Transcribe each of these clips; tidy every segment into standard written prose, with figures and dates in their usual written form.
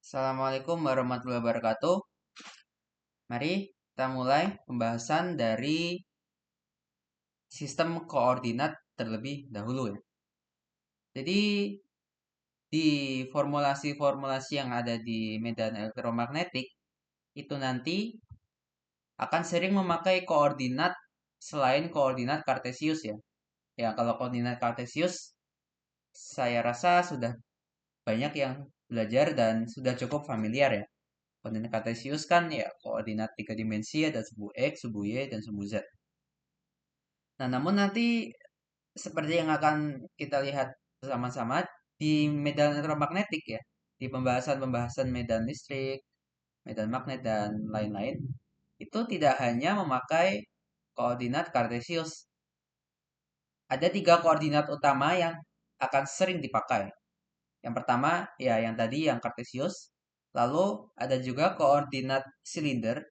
Assalamualaikum warahmatullahi wabarakatuh. Mari kita mulai pembahasan dari sistem koordinat terlebih dahulu ya. Jadi di formulasi-formulasi yang ada di medan elektromagnetik itu nanti akan sering memakai koordinat selain koordinat kartesius ya. Ya, kalau koordinat kartesius saya rasa sudah banyak yang belajar dan sudah cukup familiar ya. Koordinat kartesius kan ya koordinat tiga dimensi ada sumbu X, sumbu Y, dan sumbu Z. Nah, namun nanti seperti yang akan kita lihat bersama-sama di medan elektromagnetik ya, di pembahasan-pembahasan medan listrik, medan magnet, dan lain-lain, itu tidak hanya memakai koordinat kartesius. Ada tiga koordinat utama yang akan sering dipakai. Yang pertama, ya yang tadi yang kartesius. Lalu ada juga koordinat silinder,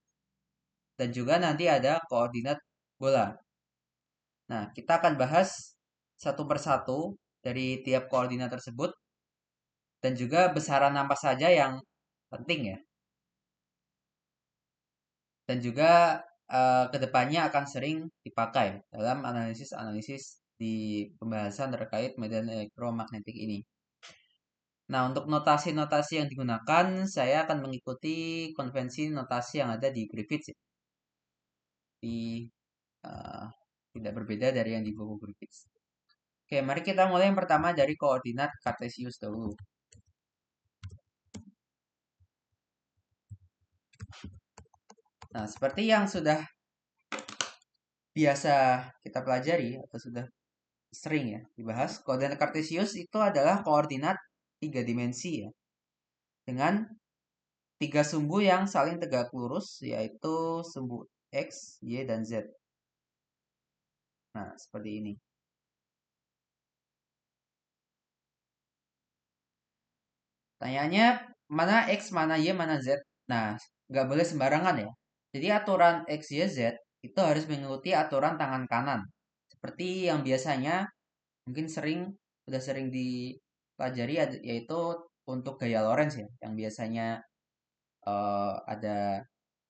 dan juga nanti ada koordinat bola. Nah, kita akan bahas satu persatu dari tiap koordinat tersebut dan juga besaran apa saja yang penting ya. Dan juga kedepannya akan sering dipakai dalam analisis-analisis di pembahasan terkait medan elektromagnetik ini. Nah, untuk notasi-notasi yang digunakan, saya akan mengikuti konvensi notasi yang ada di Griffiths ya. Uh, Tidak berbeda dari yang di buku Griffiths. Oke, mari kita mulai yang pertama dari koordinat kartesius dulu. Nah, seperti yang sudah biasa kita pelajari atau sudah sering ya dibahas, koordinat kartesius itu adalah koordinat tiga dimensi ya, dengan tiga sumbu yang saling tegak lurus, yaitu sumbu X, Y, dan Z. Nah, seperti ini. Tanyanya, mana X, mana Y, mana Z? Nah, nggak boleh sembarangan ya. Jadi aturan X, Y, Z itu harus mengikuti aturan tangan kanan. Seperti yang biasanya mungkin udah sering dipelajari yaitu untuk gaya Lorentz ya, yang biasanya ada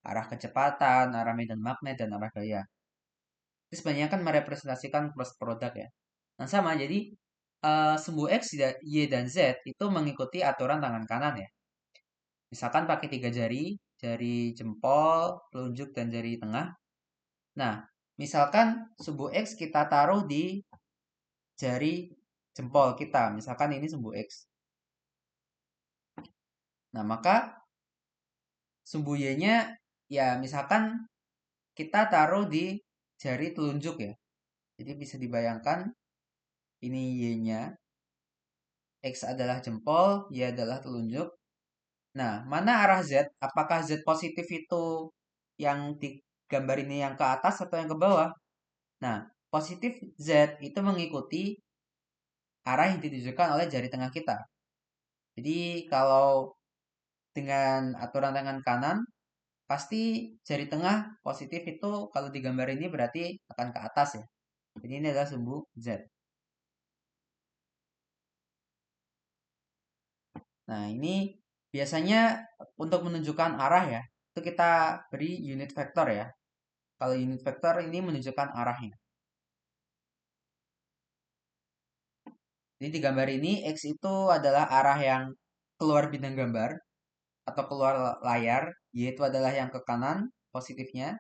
arah kecepatan, arah medan magnet, dan arah gaya. Itu sebenarnya kan merepresentasikan plus produk ya. Nah sama, jadi sumbu X, Y, dan Z itu mengikuti aturan tangan kanan ya. Misalkan pakai tiga jari, jari jempol, telunjuk, dan jari tengah. Nah, misalkan sumbu X kita taruh di jari jempol kita. Misalkan ini sumbu X. Nah, maka sumbu Y-nya ya misalkan kita taruh di jari telunjuk ya. Jadi bisa dibayangkan ini Y-nya, X adalah jempol, Y adalah telunjuk. Nah, mana arah Z? Apakah Z positif itu yang di gambar ini yang ke atas atau yang ke bawah? Nah, positif Z itu mengikuti arah yang ditujukan oleh jari tengah kita. Jadi kalau dengan aturan tangan kanan, pasti jari tengah positif itu kalau di gambar ini berarti akan ke atas ya. Jadi ini adalah sumbu Z. Nah, ini biasanya untuk menunjukkan arah ya, itu kita beri unit vektor ya. Kalau unit vektor ini menunjukkan arahnya. Jadi di gambar ini X itu adalah arah yang keluar bidang gambar atau keluar layar, Y itu adalah yang ke kanan positifnya,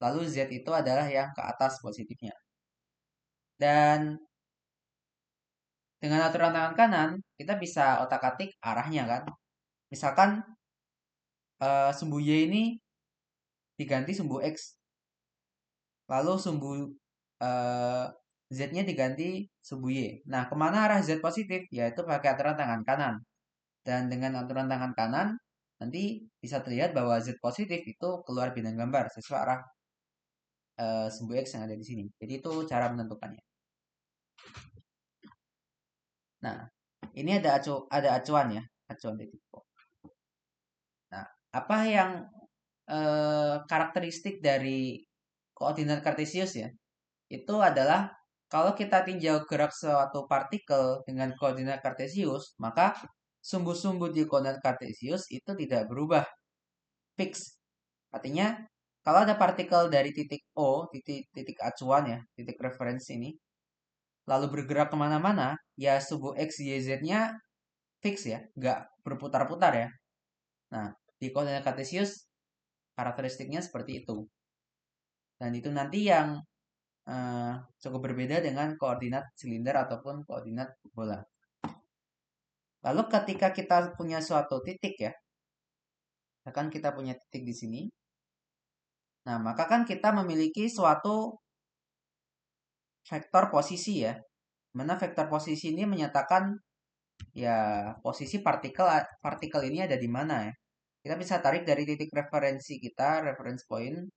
lalu Z itu adalah yang ke atas positifnya. Dan dengan aturan tangan kanan, kita bisa otak-atik arahnya kan. Misalkan sumbu Y ini diganti sumbu X, lalu sumbu eh, Z-nya diganti sumbu Y. Nah, kemana arah Z positif? Yaitu pakai aturan tangan kanan. Dan dengan aturan tangan kanan, nanti bisa terlihat bahwa Z positif itu keluar bidang gambar sesuai arah sumbu X yang ada di sini. Jadi itu cara menentukannya. Nah, ini ada acuan ya, acuan titik. Nah, apa yang karakteristik dari koordinat kartesius ya? Itu adalah kalau kita tinjau gerak suatu partikel dengan koordinat kartesius, maka sumbu-sumbu di koordinat kartesius itu tidak berubah, fix. Artinya, kalau ada partikel dari titik O, titik acuan ya, titik referensi ini, lalu bergerak kemana-mana, ya sumbu X, Y, Z-nya fix ya, nggak berputar-putar ya. Nah, di koordinat kartesius, karakteristiknya seperti itu. Dan itu nanti yang cukup berbeda dengan koordinat silinder ataupun koordinat bola. Lalu ketika kita punya suatu titik ya, misalkan kita punya titik di sini, nah maka kan kita memiliki suatu vektor posisi ya, mana vektor posisi ini menyatakan ya posisi partikel ini ada di mana ya. Kita bisa tarik dari titik referensi kita, reference point,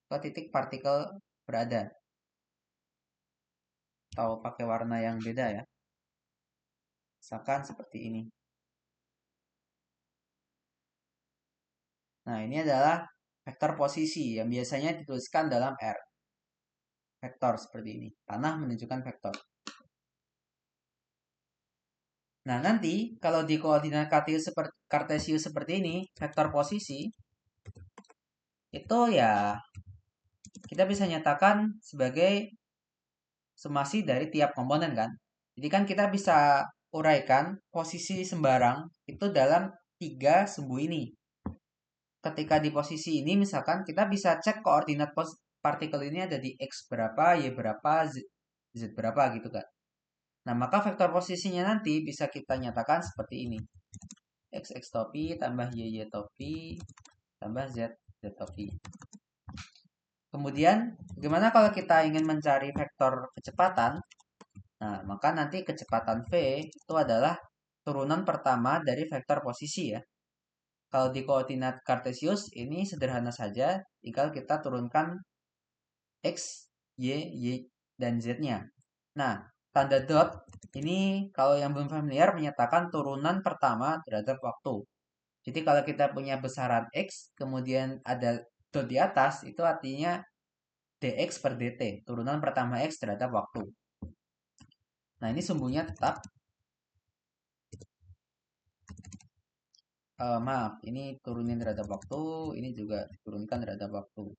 ke titik partikel berada. Atau pakai warna yang beda ya. Misalkan seperti ini. Nah, ini adalah vektor posisi yang biasanya dituliskan dalam R. Vektor seperti ini. Panah menunjukkan vektor. Nah, nanti kalau di koordinat kartesius seperti ini, vektor posisi, itu ya kita bisa nyatakan sebagai summasi dari tiap komponen kan. Jadi kan kita bisa uraikan posisi sembarang itu dalam 3 sumbu ini. Ketika di posisi ini misalkan kita bisa cek koordinat partikel ini ada di X berapa, Y berapa, Z berapa gitu kan. Nah, maka vektor posisinya nanti bisa kita nyatakan seperti ini. X topi tambah Y topi tambah Z topi. Kemudian, bagaimana kalau kita ingin mencari vektor kecepatan? Nah, maka nanti kecepatan V itu adalah turunan pertama dari vektor posisi ya. Kalau di koordinat kartesius ini sederhana saja, tinggal kita turunkan X, Y, dan Z-nya. Nah, tanda dot ini kalau yang belum familiar menyatakan turunan pertama terhadap waktu. Jadi kalau kita punya besaran X, kemudian ada dot di atas, itu artinya dx per dt, turunan pertama X terhadap waktu. Nah, ini sumbunya tetap. Maaf, ini turunin terhadap waktu, ini juga diturunkan terhadap waktu.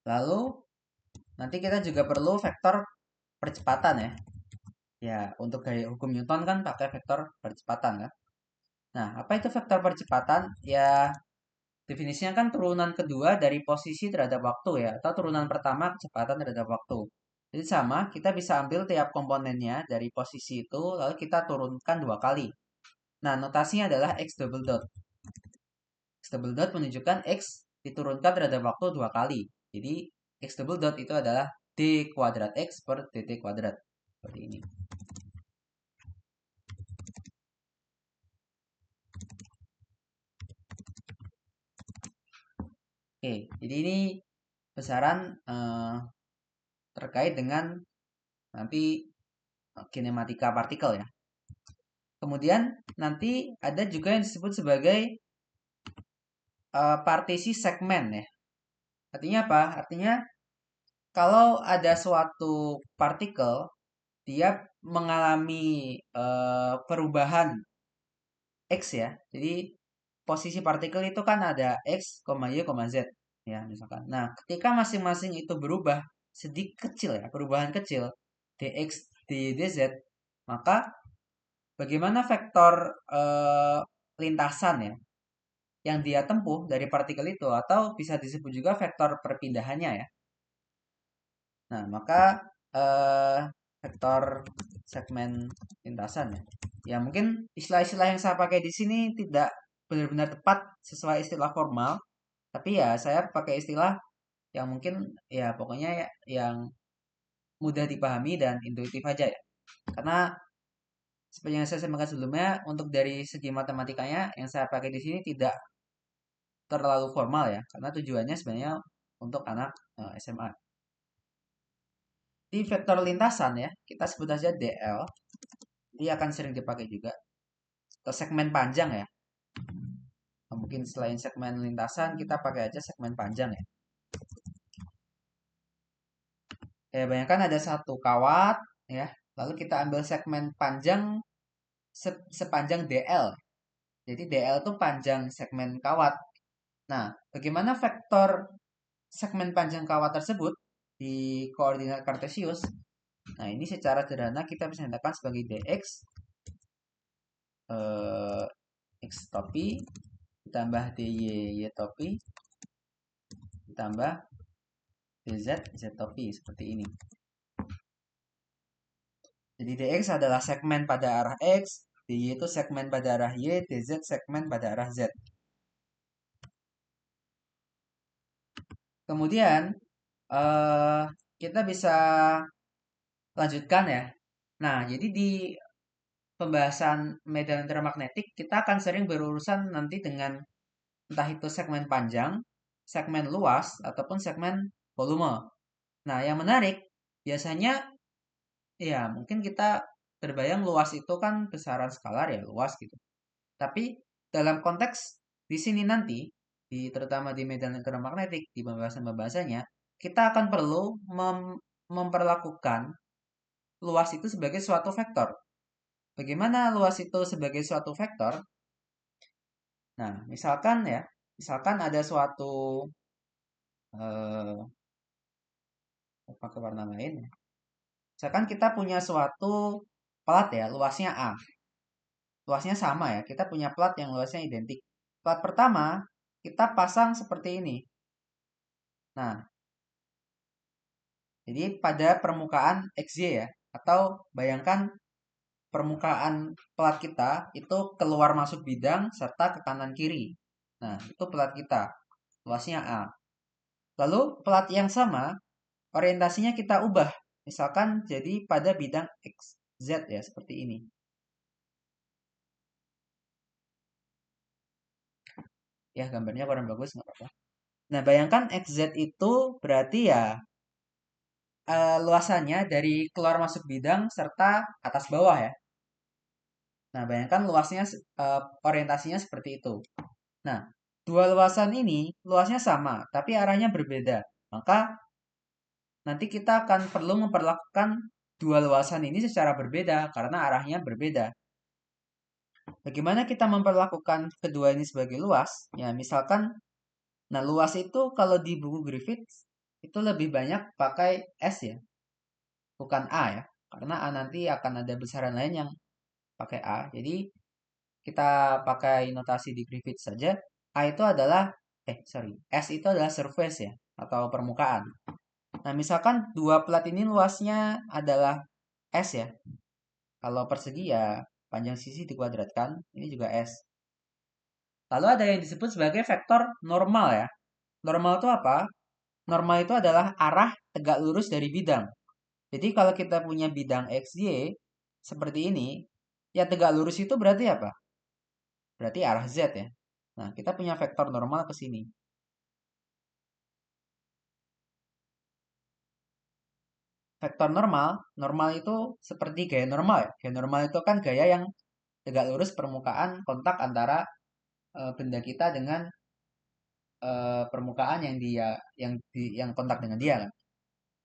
Lalu, nanti kita juga perlu vektor percepatan ya. Ya, untuk gaya hukum Newton kan pakai vektor percepatan kan. Nah, apa itu vektor percepatan? Ya, definisinya kan turunan kedua dari posisi terhadap waktu ya, atau turunan pertama kecepatan terhadap waktu. Jadi sama, kita bisa ambil tiap komponennya dari posisi itu, lalu kita turunkan 2 kali. Nah, notasinya adalah X double dot. X double dot menunjukkan X diturunkan terhadap waktu 2 kali. Jadi, X double dot itu adalah D kuadrat X per dt kuadrat. Seperti ini. Oke, jadi ini besaran terkait dengan nanti kinematika partikel ya. Kemudian nanti ada juga yang disebut sebagai partisi segmen ya. Artinya apa? Artinya kalau ada suatu partikel dia mengalami perubahan X ya. Jadi posisi partikel itu kan ada X, Y, Z ya misalkan. Nah, ketika masing-masing itu berubah sedikit kecil ya, perubahan kecil dx, dy, dz, maka bagaimana vektor lintasan ya yang dia tempuh dari partikel itu atau bisa disebut juga vektor perpindahannya ya. Nah, maka vektor segmen lintasan ya. Ya mungkin istilah-istilah yang saya pakai di sini tidak benar-benar tepat sesuai istilah formal, tapi ya saya pakai istilah yang mungkin ya pokoknya ya, yang mudah dipahami dan intuitif aja ya. Karena seperti yang saya sampaikan sebelumnya, untuk dari segi matematikanya yang saya pakai di sini tidak terlalu formal ya, karena tujuannya sebenarnya untuk anak SMA. Di vektor lintasan ya, kita sebut saja DL. Dia akan sering dipakai juga. Atau segmen panjang ya. Mungkin selain segmen lintasan, kita pakai aja segmen panjang ya. Ya, bayangkan ada satu kawat ya. Lalu kita ambil segmen panjang sepanjang DL. Jadi DL itu panjang segmen kawat. Nah, bagaimana vektor segmen panjang kawat tersebut di koordinat kartesius? Nah, ini secara sederhana kita bisa nyatakan sebagai dx x topi ditambah dy y topi ditambah dz z topi seperti ini. Jadi dx adalah segmen pada arah x, dy itu segmen pada arah y, dz segmen pada arah z. Kemudian kita bisa lanjutkan ya. Nah, jadi di pembahasan medan elektromagnetik kita akan sering berurusan nanti dengan entah itu segmen panjang, segmen luas, ataupun segmen volume. Nah, yang menarik biasanya ya mungkin kita terbayang luas itu kan besaran skalar ya, luas gitu. Tapi dalam konteks di sini nanti, terutama di medan elektromagnetik, di pembahasan-pembahasannya, kita akan perlu memperlakukan luas itu sebagai suatu vektor. Bagaimana luas itu sebagai suatu vektor? Nah, misalkan ada suatu pakai warna lain ya. Misalkan kita punya suatu plat ya, luasnya A. Luasnya sama ya, kita punya plat yang luasnya identik. Plat pertama, kita pasang seperti ini. Nah, jadi pada permukaan XY ya, atau bayangkan permukaan plat kita itu keluar masuk bidang serta ke kanan kiri. Nah, itu plat kita, luasnya A. Lalu plat yang sama, orientasinya kita ubah. Misalkan jadi pada bidang X, Z ya, seperti ini. Ya, gambarnya kurang bagus, nggak apa-apa. Nah, bayangkan XZ itu berarti ya luasannya dari keluar masuk bidang serta atas bawah ya. Nah, bayangkan luasnya orientasinya seperti itu. Nah, dua luasan ini luasnya sama, tapi arahnya berbeda. Maka nanti kita akan perlu memperlakukan dua luasan ini secara berbeda karena arahnya berbeda. Bagaimana kita memperlakukan kedua ini sebagai luas? Ya, misalkan, nah luas itu kalau di buku Griffith itu lebih banyak pakai S ya, bukan A ya. Karena A nanti akan ada besaran lain yang pakai A. Jadi kita pakai notasi di Griffith saja. A itu adalah, S itu adalah surface ya, atau permukaan. Nah, misalkan dua plat ini luasnya adalah S ya. Kalau persegi ya panjang sisi dikuadratkan, ini juga S. Lalu ada yang disebut sebagai vektor normal ya. Normal itu apa? Normal itu adalah arah tegak lurus dari bidang. Jadi kalau kita punya bidang XY seperti ini, ya tegak lurus itu berarti apa? Berarti arah Z ya. Nah, kita punya vektor normal ke sini. Vektor normal, normal itu seperti gaya normal ya. Gaya normal itu kan gaya yang tegak lurus permukaan kontak antara benda kita dengan permukaan yang kontak dengan dia kan.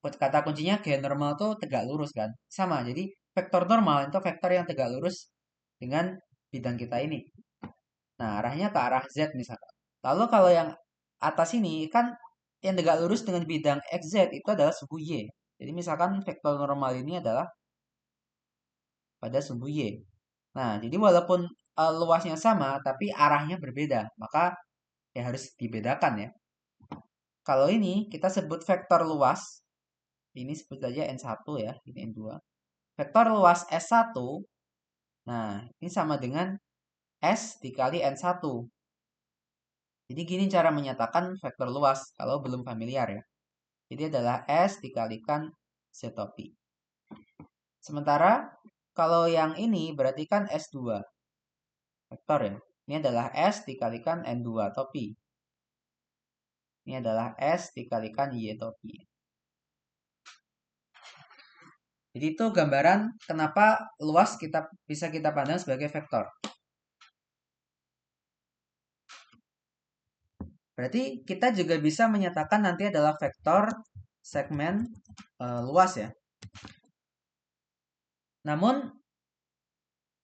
Kata kuncinya gaya normal itu tegak lurus kan. Sama, jadi vektor normal itu vektor yang tegak lurus dengan bidang kita ini. Nah, arahnya ke arah Z misalkan. Lalu kalau yang atas ini kan yang tegak lurus dengan bidang XZ itu adalah suku Y. Jadi misalkan vektor normal ini adalah pada sumbu Y. Nah, jadi walaupun luasnya sama, tapi arahnya berbeda. Maka ya harus dibedakan ya. Kalau ini kita sebut vektor luas. Ini sebut saja N1 ya, ini N2. Vektor luas S1. Nah, ini sama dengan S dikali N1. Jadi gini cara menyatakan vektor luas kalau belum familiar ya. Jadi adalah S dikalikan Z-topi. Sementara kalau yang ini berarti kan S2. Vektor ya. Ini adalah S dikalikan N2 topi. Ini adalah S dikalikan Y topi. Jadi itu gambaran kenapa luas bisa kita pandang sebagai vektor. Berarti kita juga bisa menyatakan nanti adalah vektor segmen luas ya. Namun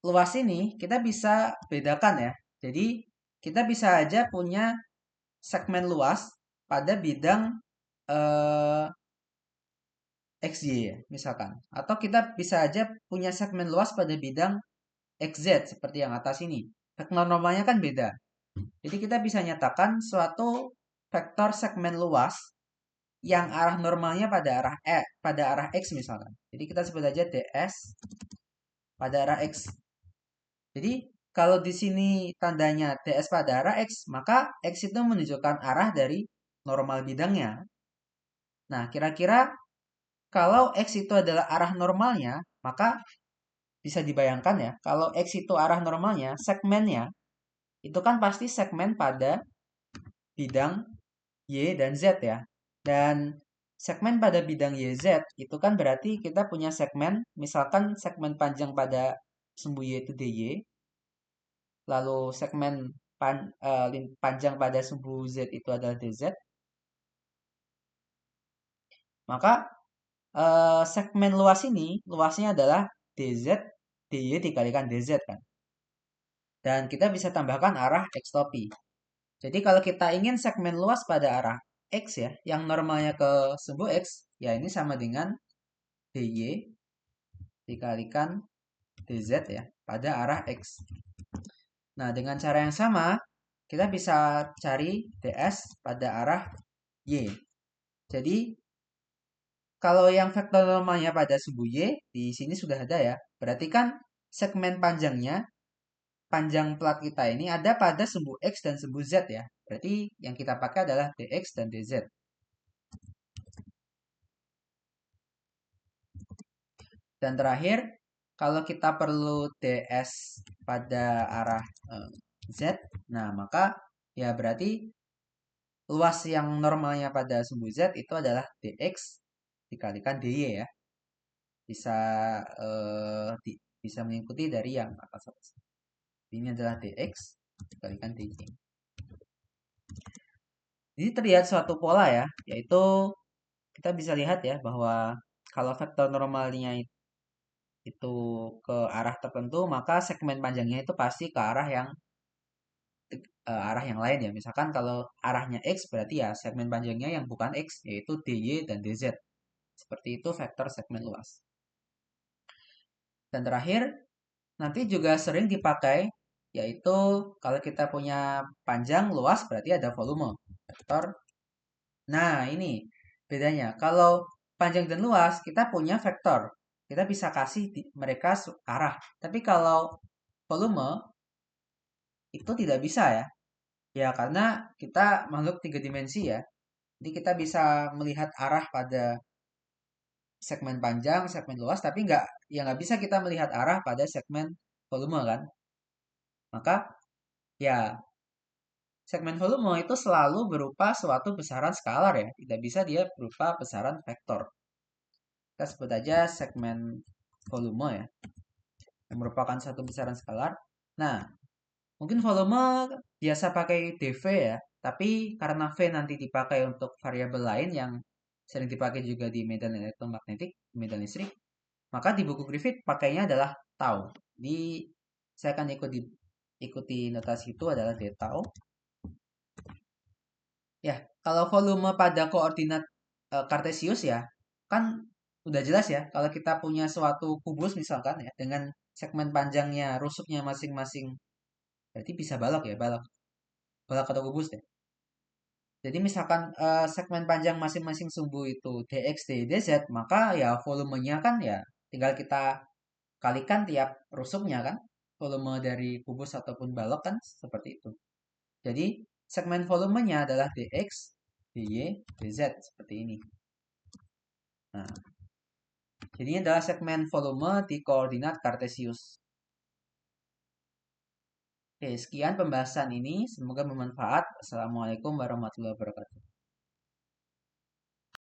luas ini kita bisa bedakan ya. Jadi kita bisa aja punya segmen luas pada bidang eh, XY ya, misalkan. Atau kita bisa aja punya segmen luas pada bidang XZ seperti yang atas ini. Vektor normalnya kan beda. Jadi kita bisa nyatakan suatu vektor segmen luas yang arah normalnya pada arah X misalkan. Jadi kita sebut aja ds pada arah X. Jadi kalau di sini tandanya ds pada arah X, maka X itu menunjukkan arah dari normal bidangnya. Nah, kira-kira kalau X itu adalah arah normalnya, maka bisa dibayangkan ya, kalau X itu arah normalnya, segmennya itu kan pasti segmen pada bidang Y dan Z ya. Dan segmen pada bidang YZ itu kan berarti kita punya segmen, misalkan segmen panjang pada sumbu Y itu DY, lalu segmen panjang pada sumbu Z itu adalah DZ, maka segmen luas ini, luasnya adalah DZ, DY dikalikan DZ kan. Dan kita bisa tambahkan arah X topi. Jadi kalau kita ingin segmen luas pada arah X ya, yang normalnya ke sumbu X, ya ini sama dengan DY dikalikan DZ ya, pada arah X. Nah, dengan cara yang sama, kita bisa cari DS pada arah Y. Jadi, kalau yang vektor normalnya pada sumbu Y, di sini sudah ada ya. Berarti kan segmen panjangnya, panjang plat kita ini ada pada sumbu X dan sumbu Z ya. Berarti yang kita pakai adalah DX dan DZ. Dan terakhir, kalau kita perlu DS pada arah Z, nah maka ya berarti luas yang normalnya pada sumbu Z itu adalah dx dikalikan dy ya. Bisa bisa mengikuti dari yang atas atas. Ini adalah dx dikalikan dy. Jadi terlihat suatu pola ya, yaitu kita bisa lihat ya bahwa kalau vektor normalnya itu ke arah tertentu, maka segmen panjangnya itu pasti ke arah yang lain ya. Misalkan kalau arahnya X berarti ya segmen panjangnya yang bukan X yaitu DY dan DZ. Seperti itu vektor segmen luas. Dan terakhir, nanti juga sering dipakai yaitu kalau kita punya panjang luas berarti ada volume. Vektor. Nah, ini bedanya. Kalau panjang dan luas kita punya vektor. Kita bisa kasih mereka arah. Tapi kalau volume itu tidak bisa ya. Ya, karena kita makhluk tiga dimensi ya. Jadi kita bisa melihat arah pada segmen panjang, segmen luas, tapi nggak bisa kita melihat arah pada segmen volume kan. Maka ya segmen volume itu selalu berupa suatu besaran skalar ya. Tidak bisa dia berupa besaran vektor. Kita sebut aja segmen volume ya. Yang merupakan satu besaran skalar. Nah, mungkin volume biasa pakai dV ya, tapi karena V nanti dipakai untuk variabel lain yang sering dipakai juga di medan elektromagnetik, medan listrik, maka di buku Griffith pakainya adalah tau. Di saya akan ikuti notasi itu adalah d tau. Ya, kalau volume pada koordinat kartesius ya, kan udah jelas ya. Kalau kita punya suatu kubus misalkan ya, dengan segmen panjangnya, rusuknya masing-masing, berarti bisa balok ya, balok. Balok atau kubus deh. Jadi misalkan segmen panjang masing-masing sumbu itu dx, dy, dz, maka ya volumenya kan ya tinggal kita kalikan tiap rusuknya kan. Volume dari kubus ataupun balok kan seperti itu. Jadi segmen volumenya adalah dx, dy, dz seperti ini. Nah, jadi ini adalah segmen volume di koordinat kartesius. Oke, sekian pembahasan ini. Semoga bermanfaat. Assalamualaikum warahmatullahi wabarakatuh.